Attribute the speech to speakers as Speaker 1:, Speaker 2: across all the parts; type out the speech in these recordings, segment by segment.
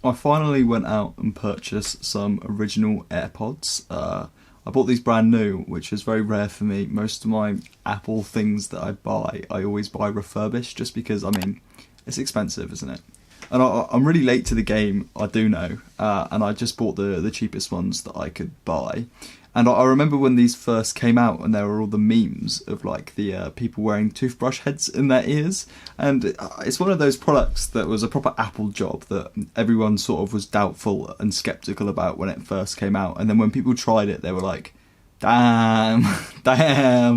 Speaker 1: I finally went out and purchased some original AirPods. I bought these brand new, which is very rare for me. Most of my Apple things that I buy, I always buy refurbished, just because, I mean, it's expensive, isn't it? And I'm really late to the game, I do know, and I just bought the cheapest ones that I could buy. And I remember when these first came out, and there were all the memes of like the people wearing toothbrush heads in their ears. And it's one of those products that was a proper Apple job that everyone sort of was doubtful and skeptical about when it first came out. And then when people tried it, they were like, damn,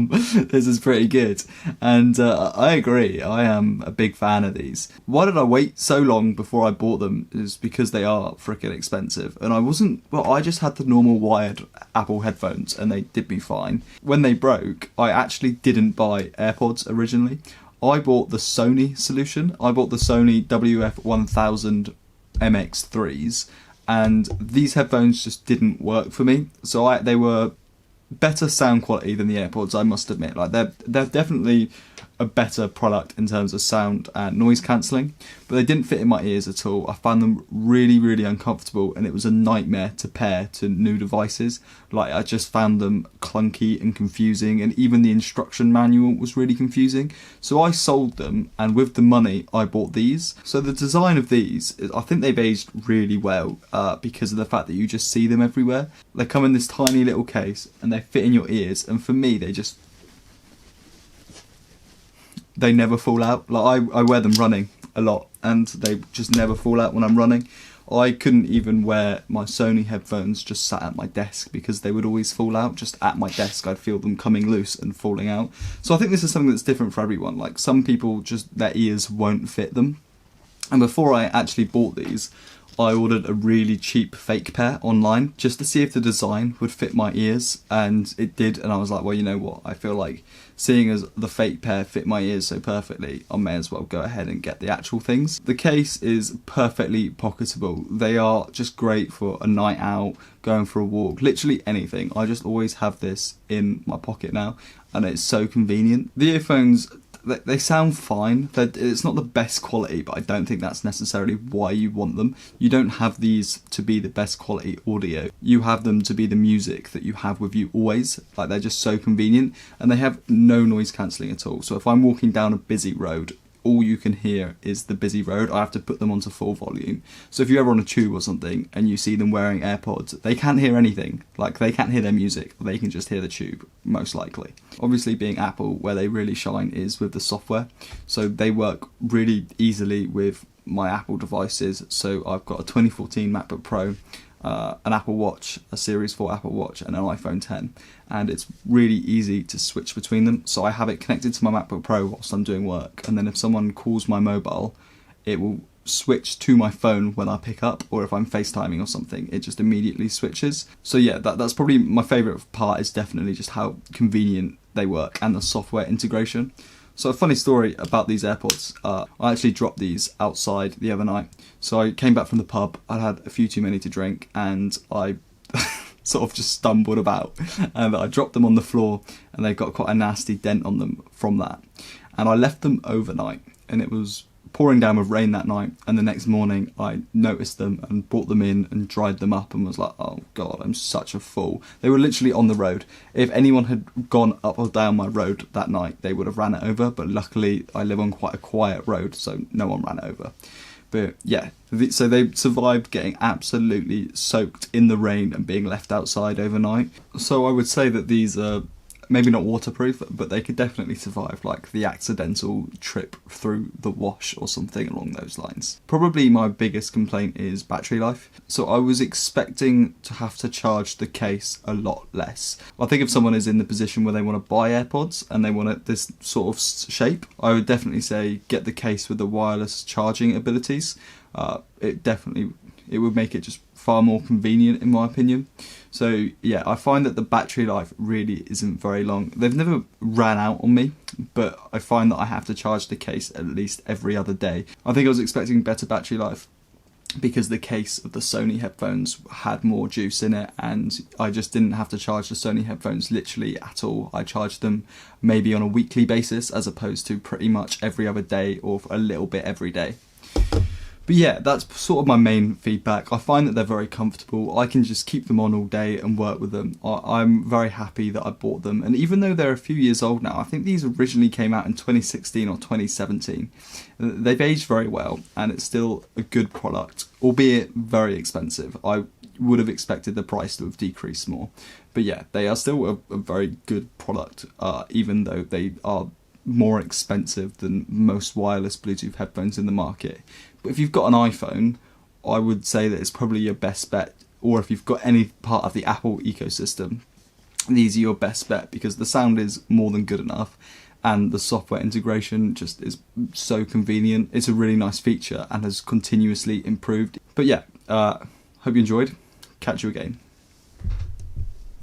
Speaker 1: this is pretty good. And I agree, I am a big fan of these. Why did I wait so long before I bought them? Is because they are freaking expensive. And I just had the normal wired Apple headphones and they did me fine. When they broke, I actually didn't buy AirPods originally. I bought the Sony solution. I bought the Sony WF-1000 MX3s, and these headphones just didn't work for me. So they were better sound quality than the AirPods, I must admit. Like they're definitely a better product in terms of sound and noise cancelling, but they didn't fit in my ears at all. I found them really, really uncomfortable, and it was a nightmare to pair to new devices. Like I just found them clunky and confusing, and even the instruction manual was really confusing. So I sold them, and with the money I bought these. So the design of these, I think they've aged really well because of the fact that you just see them everywhere. They come in this tiny little case and they fit in your ears, and for me they never fall out. Like I wear them running a lot and they just never fall out when I'm running. I couldn't even wear my Sony headphones just sat at my desk because they would always fall out. Just at my desk I'd feel them coming loose and falling out. So I think this is something that's different for everyone. Like some people, just their ears won't fit them. And before I actually bought these, I ordered a really cheap fake pair online just to see if the design would fit my ears, and it did. And I was like, well, you know what, I feel like seeing as the fake pair fit my ears so perfectly, I may as well go ahead and get the actual things. The case is perfectly pocketable. They are just great for a night out, going for a walk, literally anything. I just always have this in my pocket now, and it's so convenient. The earphones, they sound fine. It's not the best quality, but I don't think that's necessarily why you want them. You don't have these to be the best quality audio. You have them to be the music that you have with you always. Like they're just so convenient, and they have no noise cancelling at all. So if I'm walking down a busy road, all you can hear is the busy road. I have to put them onto full volume. So if you're ever on a tube or something and you see them wearing AirPods, they can't hear anything. Like they can't hear their music, they can just hear the tube, most likely. Obviously being Apple, where they really shine is with the software. So they work really easily with my Apple devices. So I've got a 2014 MacBook Pro, an Apple Watch, a Series 4 Apple Watch, and an iPhone 10, and it's really easy to switch between them. So I have it connected to my MacBook Pro whilst I'm doing work, and then if someone calls my mobile, it will switch to my phone when I pick up, or if I'm FaceTiming or something, it just immediately switches. So yeah, that's probably my favourite part, is definitely just how convenient they work and the software integration. So a funny story about these AirPods, I actually dropped these outside the other night. So I came back from the pub, I'd had a few too many to drink, and I sort of just stumbled about, and I dropped them on the floor, and they got quite a nasty dent on them from that. And I left them overnight, and it was pouring down with rain that night, and the next morning I noticed them and brought them in and dried them up and was like, oh god, I'm such a fool. They were literally on the road. If anyone had gone up or down my road that night, they would have ran it over, but luckily I live on quite a quiet road, so no one ran it over. But yeah, so they survived getting absolutely soaked in the rain and being left outside overnight. So I would say that these are maybe not waterproof, but they could definitely survive like the accidental trip through the wash or something along those lines. Probably my biggest complaint is battery life. So I was expecting to have to charge the case a lot less. I think if someone is in the position where they want to buy AirPods and they want this sort of shape, I would definitely say get the case with the wireless charging abilities. It would make it just far more convenient in my opinion. So yeah, I find that the battery life really isn't very long. They've never ran out on me, but I find that I have to charge the case at least every other day. I think I was expecting better battery life because the case of the Sony headphones had more juice in it, and I just didn't have to charge the Sony headphones literally at all. I charged them maybe on a weekly basis as opposed to pretty much every other day or a little bit every day. But yeah, that's sort of my main feedback. I find that they're very comfortable. I can just keep them on all day and work with them. I'm very happy that I bought them. And even though they're a few years old now, I think these originally came out in 2016 or 2017. They've aged very well, and it's still a good product, albeit very expensive. I would have expected the price to have decreased more. But yeah, they are still a very good product, even though they are more expensive than most wireless Bluetooth headphones in the market. But if you've got an iPhone, I would say that it's probably your best bet. Or if you've got any part of the Apple ecosystem, these are your best bet, because the sound is more than good enough and the software integration just is so convenient. It's a really nice feature and has continuously improved. But yeah, hope you enjoyed. Catch you again.